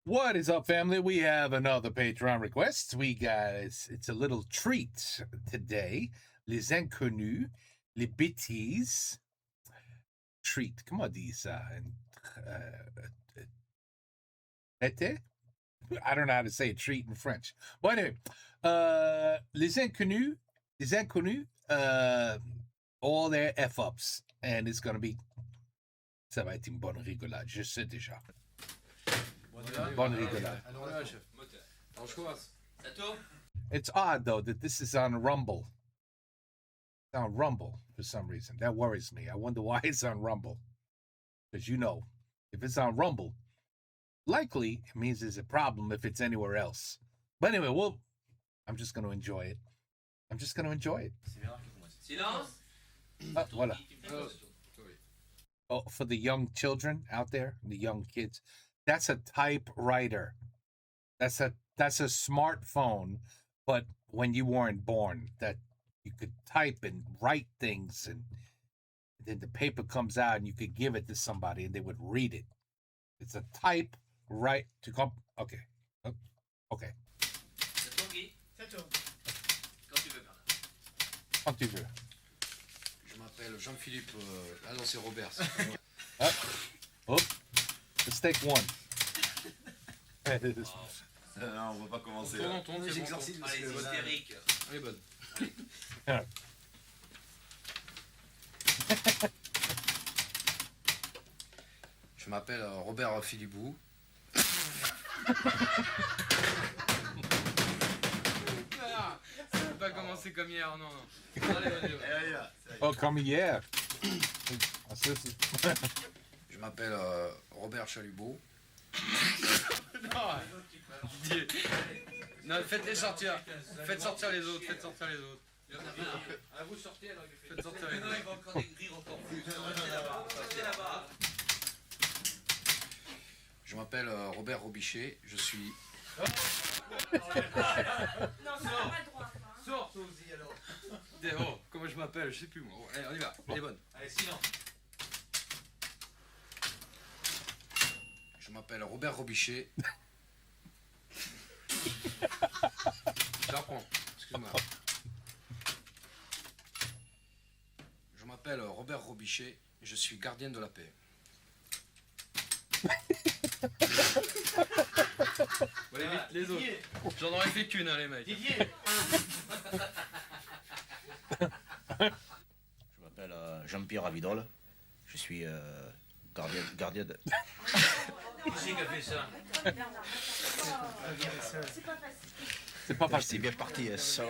What is up, family? We have another Patreon request. We got it's a little treat today. Les Inconnus, les bêtises. Treat. Comment on dit ça? Été? I don't know how to say treat in French. But anyway, les Inconnus, all their F-ups. And it's gonna be, ça va être une bonne rigolade, je sais déjà. Bonne rigolade. Alors là, chef. Alors je commence. Ça tourne? It's odd, though, that this is on Rumble. It's on Rumble for some reason. That worries me. I wonder why it's on Rumble. Because, you know, if it's on Rumble, likely it means there's a problem if it's anywhere else. But anyway, I'm just going to enjoy it. I'm just going to enjoy it. Silence. Voilà. Oh, for the young children out there, the young kids, that's a typewriter. That's a smartphone, but when you weren't born, that you could type and write things, and then the paper comes out, and you could give it to somebody, and they would read it. It's a typewriter. Okay. Okay. Ça tourne, Guy? Ça tourne. Quand tu veux, Bernard. Quand tu veux. Je m'appelle Jean-Philippe. Ah non, c'est Robert. Oh, let's take one. Non, on va pas commencer. Tourne les exercices. Allez, c'est hystérique. Elle est bonne. Je m'appelle Robert Philibou. Ça peut pas commencer comme hier, non. Allez. Oh, comme hier. Je m'appelle Robert Chalubeau. Non, faites-les sortir. Faites sortir les autres. Vous sortez alors. Faites sortir les autres. Il va encore rire encore plus. Sortez là-bas. Je m'appelle Robert Robichet. Je suis. Non, ça n'a pas le droit. Sors toi aussi alors. Oh, comment je m'appelle? Je sais plus moi. Allez, on y va. Elle est bonne. Allez, silence. Je m'appelle Robert Robichet. Je reprends. Excuse-moi. Je m'appelle Robert Robichet. Je suis gardien de la paix. Allez vite, les autres. J'en aurais fait qu'une, hein, les mecs. Je m'appelle Jean-Pierre Ravidol. Je suis gardien de... Qui c'est qui a fait ça? C'est pas C'est facile. bien parti, ça.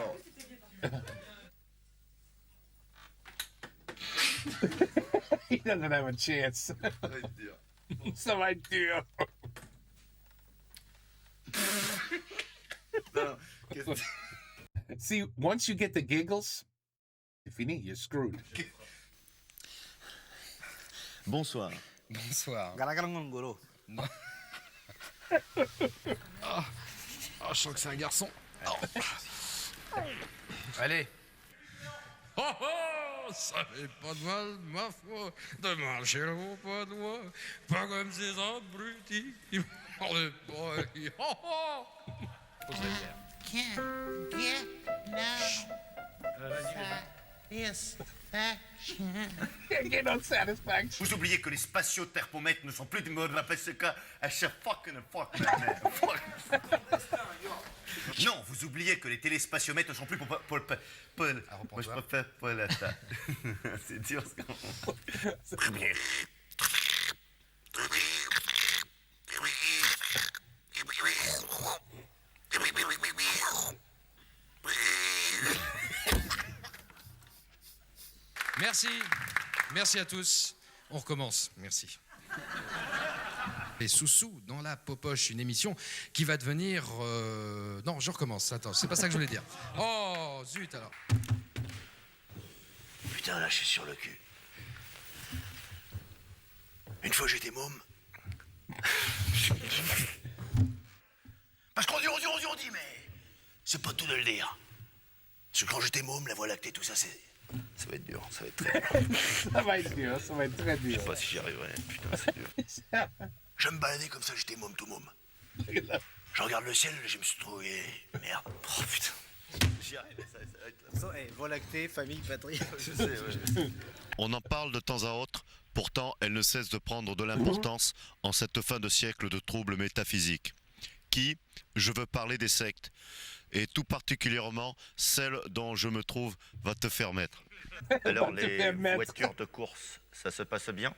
He doesn't have a chance. Ça va être dur. Ça va être dur. Non, qu'est-ce que See, once you get the giggles, c'est fini, you're screwed. Bonsoir. Bonsoir. Garagarangolo. Je sens que c'est un garçon. Allez. Oh oh, ça fait pas de mal, ma foi, de marcher le pas de moi, pas comme ces abrutis qui parlent pas. Oh oh. Can't get no satisfaction. Can't get no satisfaction. Vous oubliez que les spatio-thermomètres ne sont plus du mode de la parce que à chaque fucking fuck, man. Fuck. Non, vous oubliez que les téléspatiomètres ne sont plus pour moi, je préfère pas la table. C'est dur ce qu'on... Merci à tous. On recommence. Merci. Et Soussou dans la Popoche, une émission qui va devenir... Non, je recommence. Attends, c'est pas ça que je voulais dire. Oh, zut alors. Putain, là, je suis sur le cul. Une fois, j'étais môme. Parce qu'on dit, mais c'est pas tout de le dire. Parce que quand j'étais môme, la Voie lactée, tout ça, c'est... Ça va être dur, ça va être très dur. Ça va être dur, très dur. Je sais pas si j'y arriverai, putain, c'est dur. Je me baladais comme ça, j'étais môme tout môme. Je regarde le ciel, je me suis trouvé... Merde. Oh putain. J'y arrive, ça va être là. Voie lactée, famille, patrie. Je sais, ouais. On en parle de temps à autre, pourtant elle ne cesse de prendre de l'importance en cette fin de siècle de troubles métaphysiques. Qui, je veux parler des sectes, et tout particulièrement celle dont je me trouve va te faire mettre. Alors, Va te les faire mettre. voitures de course, ça se passe bien?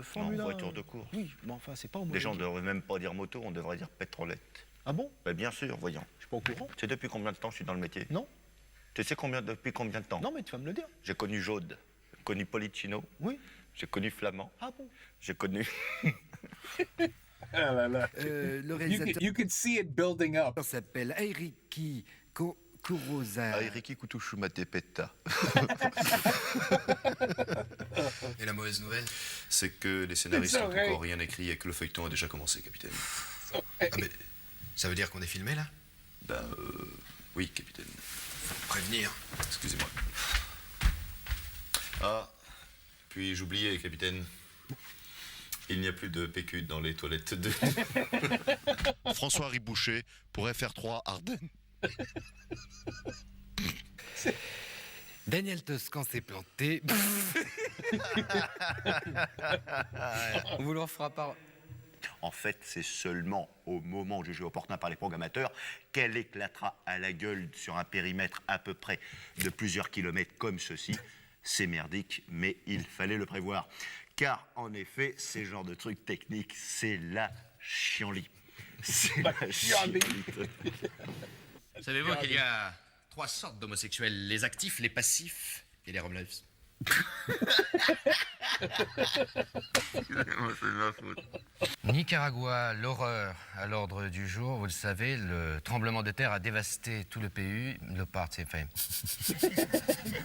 Formule Non, 1, voiture de course. Oui, mais enfin, c'est pas au Les gens ne devraient même pas dire moto, on devrait dire pétrolette. Ah bon? Ben, bien sûr, voyons. Je suis pas au courant. Tu sais depuis combien de temps je suis dans le métier? Non. Tu sais depuis combien de temps? Non, mais tu vas me le dire. J'ai connu Jaude, j'ai connu Policino, Oui. j'ai connu Flamand, Ah bon? j'ai connu... Ah là là. Le You réalisateur you could see it building up. s'appelle Airiki Kurosawa. Airiki Kutushumate Petta. Et la mauvaise nouvelle? C'est que les scénaristes C'est n'ont vrai. encore rien écrit et que le feuilleton a déjà commencé, capitaine. Ah, mais ça veut dire qu'on est filmé là? Ben, oui, capitaine. Prévenir. Excusez-moi. Ah, puis j'oubliais, capitaine. Il n'y a plus de PQ dans les toilettes de... François Riboucher pour FR3 Ardennes. Daniel Toscan s'est planté. On vous le refera par... En fait, c'est seulement au moment jugé opportun par les programmateurs qu'elle éclatera à la gueule sur un périmètre à peu près de plusieurs kilomètres comme ceci. C'est merdique, mais il fallait le prévoir. Car, en effet, ces genres de trucs techniques, c'est la chienlit. C'est la chienlit. Savez-vous qu'il y a 3 sortes d'homosexuels, les actifs, les passifs et les homeless? Nicaragua, l'horreur à l'ordre du jour. Vous le savez, le tremblement de terre a dévasté tout le pays. Le part, c'est fait.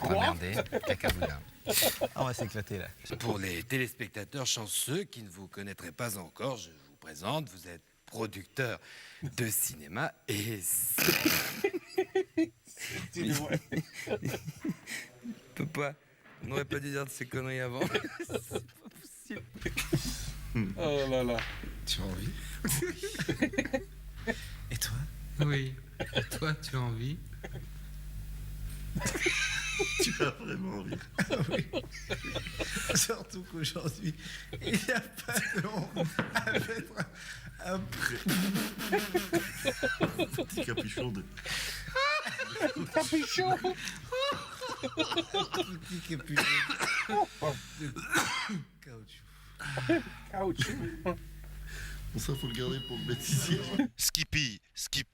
Emmerdé, cacaboudin. On va s'éclater là. Pour les téléspectateurs chanceux qui ne vous connaîtraient pas encore, je vous présente, vous êtes producteur de cinéma et... peut pas. On n'aurait pas dû dire de ces conneries avant. C'est pas possible. Oh là là. Tu as envie? Et toi? Oui. Et toi, tu as envie? Tu as vraiment envie. Surtout qu'aujourd'hui, il n'y a pas de honte à mettre un Petit capuchon de... Capuchon. petit capuchon de caoutchouc. Caoutchouc. Bon, ça, faut le garder pour le mettre ici. Skippy, skip...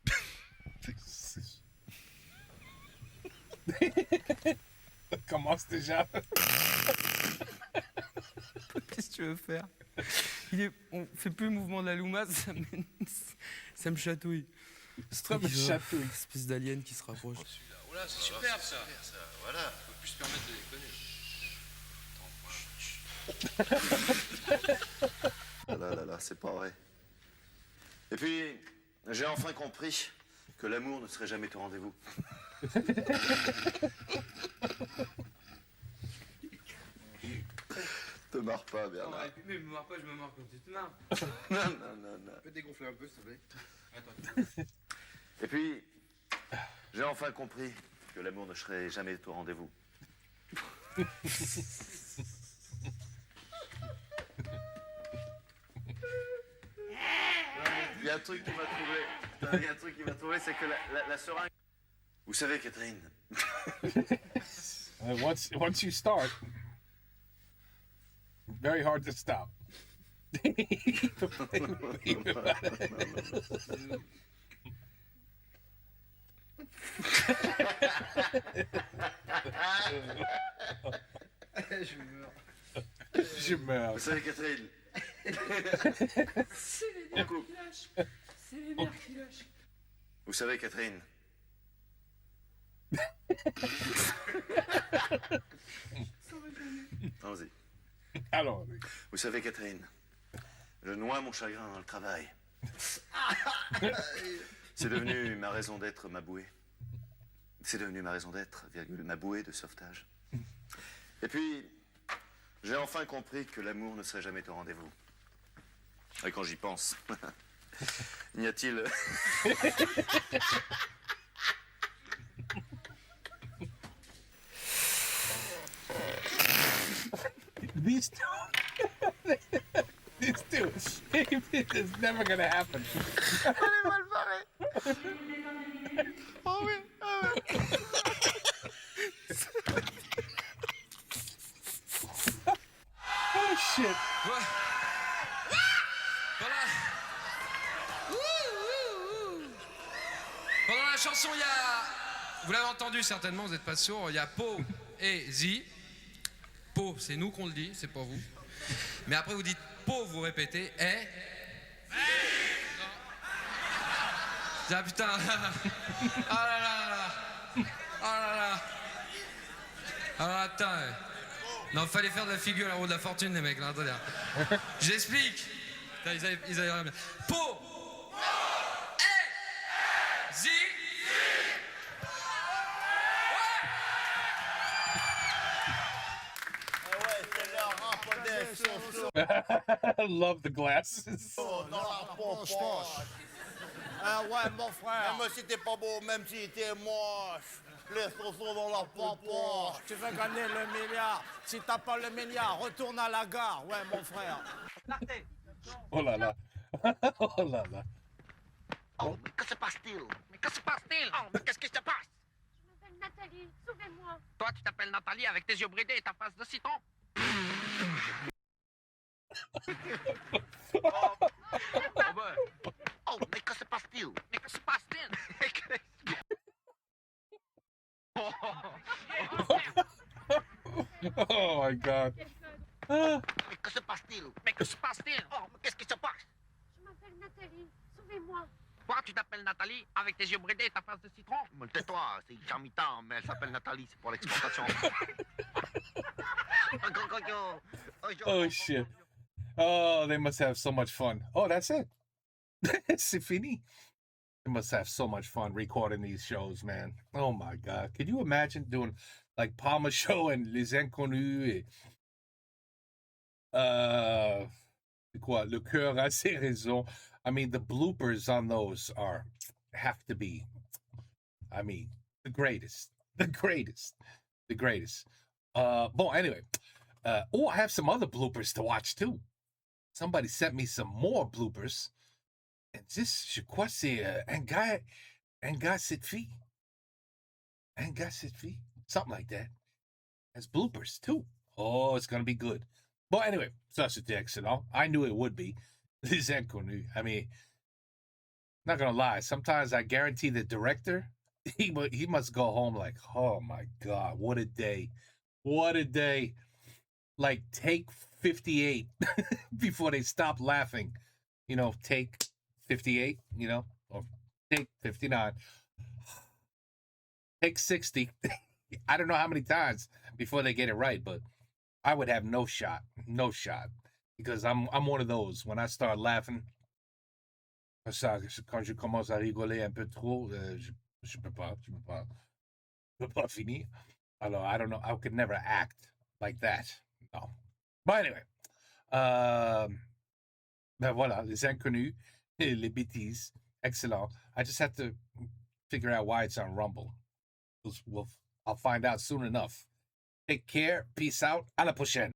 Commence déjà. Qu'est-ce que tu veux faire? On fait plus le mouvement de la Luma, ça me chatouille. Ça me chatouille. Espèce d'alien qui se rapproche. Oh là, c'est superbe ça. Voilà. On peut plus se permettre de déconner. Ah là là là, c'est pas vrai. Et puis, j'ai enfin compris que l'amour ne serait jamais au rendez-vous. Te marre pas, Bernard. Mais me marre pas, je me marre quand tu te marres. Non, non, non, non. Tu peux dégonfler un peu, s'il te plaît? Et puis, j'ai enfin compris que l'amour ne serait jamais au rendez-vous. Il y a un truc qui m'a trouvé. Il y a un truc qui m'a trouvé, c'est que la seringue. Vous savez, Catherine. Once you start, very hard to stop. Je meurs. Vous savez, Catherine. C'est les nerfs qui lâchent. C'est les nerfs qui lâchent. Vous savez, Catherine. Allons-y. Alors, Vous savez, Catherine, je noie mon chagrin dans le travail. C'est devenu ma raison d'être, ma bouée. C'est devenu ma raison d'être, virgule, ma bouée de sauvetage. Et puis, j'ai enfin compris que l'amour ne serait jamais au rendez-vous. Et quand j'y pense, N'y a-t-il... These two, these two, it's never gonna happen. Oh oui, ah ouais. Oh shit! Voilà. Pendant la chanson, il y a... Vous l'avez entendu certainement, vous n'êtes pas sourd. Il y a Po et Zi. Po, c'est nous qu'on le dit, c'est pas vous. Mais après, vous dites Po, vous répétez. Et... Ah putain. Ah là là là. Ah là là. Alors attends. Non, fallait faire de la figure la roue de la fortune, les mecs, là, attendez. J'explique. Putain, ils avaient rien bien. Po. Zi. I love the glasses. Dans la poche. Ah ouais, mon frère. Même si t'es pas beau, même si t'es moche. Les saucons dans la poche. Tu veux gagner le milliard. Si t'as pas le milliard, retourne à la gare. Ouais, mon frère. Oh là là. Oh là là. Oh, mais que se passe-t-il? Mais que se passe-t-il? Oh, mais qu'est-ce qui se passe? Je m'appelle Nathalie, sauvez-moi. Toi, tu t'appelles Nathalie avec tes yeux bridés et ta face de citron? Oh, mais que se passe-t-il? Mais que se passe-t-il? Oh my god. Ah. Mais que se passe-t-il? Mais que se passe-t-il? Oh, mais qu'est-ce qui se passe? Je m'appelle Nathalie, sauvez-moi. Toi, tu t'appelles Nathalie avec tes yeux bridés et ta face de citron? Tais-toi, c'est Charmitan, mais elle s'appelle Nathalie, c'est pour l'exportation. Oh shit. Oh, they must have so much fun. Oh, that's it. C'est fini. They must have so much fun recording these shows, man. Oh my god. Could you imagine doing like Palmer Show and Les Inconnus et quoi, Le Cœur a ses raisons. I mean, the bloopers on those have to be, I mean, the greatest. The greatest. The greatest. Bon, anyway. I have some other bloopers to watch too. Somebody sent me some more bloopers. And this, je crois, c'est un gars cette fille. Un gars cette fille. Something like that. Has bloopers too. Oh, it's going to be good. But anyway, ça c'était excellent. I knew it would be. Les Inconnus. I mean, not going to lie. Sometimes I guarantee the director, he must go home like, oh my God, what a day. What a day. Like, take 58 before they stop laughing. You know, take 58, you know, or take 59. Take 60. I don't know how many times before they get it right, but I would have no shot. No shot. Because I'm one of those. When I start laughing, quand je commence à rigoler un peu trop, je peux pas finir. Alors, I don't know. I could never act like that. No. But anyway, ben voilà, Les Inconnus, les bêtises, excellent. I just have to figure out why it's on Rumble. I'll find out soon enough. Take care, peace out, à la prochaine.